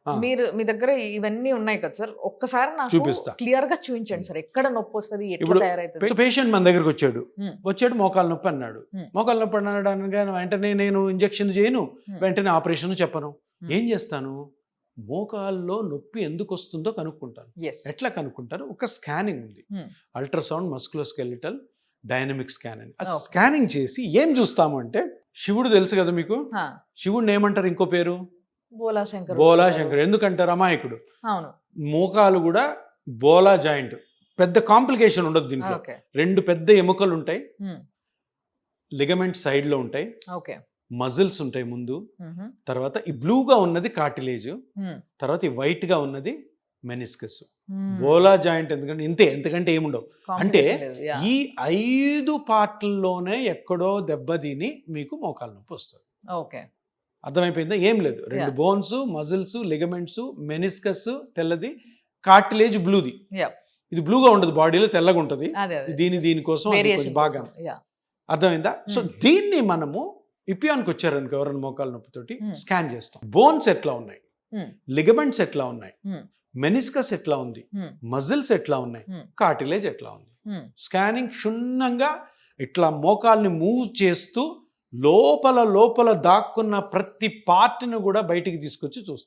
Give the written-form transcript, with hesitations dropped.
మీరు మీ దగ్గర ఇవన్నీ ఉన్నాయి కదా సార్, ఒక్కసారి నాకు చూపిస్తా. క్లియర్ గా చూపించండి సార్, ఎక్కడ నొప్పి వస్తుంది, ఎట్లా ఇప్పుడు తయారైతుంది. పేషెంట్ మన దగ్గరకు Hmm. వచ్చాడు మోకాలు నొప్పి అన్నాడు. Hmm. మోకాలు నొప్పి అన్నాడు అనగానే వెంటనే నేను ఇంజెక్షన్ చేయను, వెంటనే ఆపరేషన్ చెప్పను. ఏం చేస్తాను, మోకాల్లో నొప్పి ఎందుకు వస్తుందో కనుక్కుంటాను. Yes. ఎట్లా కనుక్కుంటారు, ఒక స్కానింగ్ ఉంది, అల్ట్రాసౌండ్ మస్కులోస్కెలిటల్ డైనమిక్ స్కాన్ అని. ఆ Okay. స్కానింగ్ చేసి ఏం చూస్తాము అంటే, శివుడు తెలుసు కదా మీకు, హా, శివుడిని ఏమంటారు ఇంకో పేరు, బోలా శంకర్. బోలా శంకర్. ఎందుకంటారు, అమాయకుడు. అవును. మోకాలు కూడా బోలా జాయింట్, పెద్ద కాంప్లికేషన్ ఉండదు దీంట్లో. ఓకే. రెండు పెద్ద ఎముకలు ఉంటాయి, లిగమెంట్ సైడ్ లో ఉంటాయి, ఓకే. మజిల్స్ ఉంటాయి ముందు, తర్వాత ఈ బ్లూగా ఉన్నది కార్టిలేజ్, తర్వాత ఈ వైట్ గా ఉన్నది మెనిస్కస్. బోలా జాయింట్ ఎందుకంటే ఇంతే, ఎంతకంటే ఏముండవు. అంటే ఈ 5 పార్ట్లలోనే ఎక్కడో దెబ్బతిని మీకు మోకాలు నొప్పి వస్తుంది. ఓకే. అర్థమైపోయిందా, ఏం లేదు. 2 Yeah. Bones, muscles, ligaments, meniscus తెల్లది, కార్టిలేజ్ బ్లూది. Yeah. ఇది బ్లూగా ఉండదు, బాడీలో తెల్లగా ఉంటుంది. అదే అదే. దీనికోసం అది Variation కొంచెం బాగా కోసం. Yeah. అర్థమైందా. సో దీన్ని మనము ఇపియాన్కి వచ్చారనుకో ఎవరైనా మోకాల నొప్పితోటి Hmm. స్కాన్ చేస్తాం. బోన్స్ ఎట్లా ఉన్నాయి, Hmm. లిగమెంట్స్ ఎట్లా ఉన్నాయి, Hmm. మెనిస్కస్ ఎట్లా ఉంది, Hmm. మజిల్స్ ఎట్లా ఉన్నాయి, Hmm. కార్టిలేజ్ ఎట్లా ఉంది. Hmm. స్కానింగ్ క్షుణ్ణంగా ఇట్లా మోకాల్ని మూవ్ చేస్తూ లోపల దాక్కున్న ప్రతి పార్ట్ని కూడా బయటికి తీసుకొచ్చి చూస్తాం.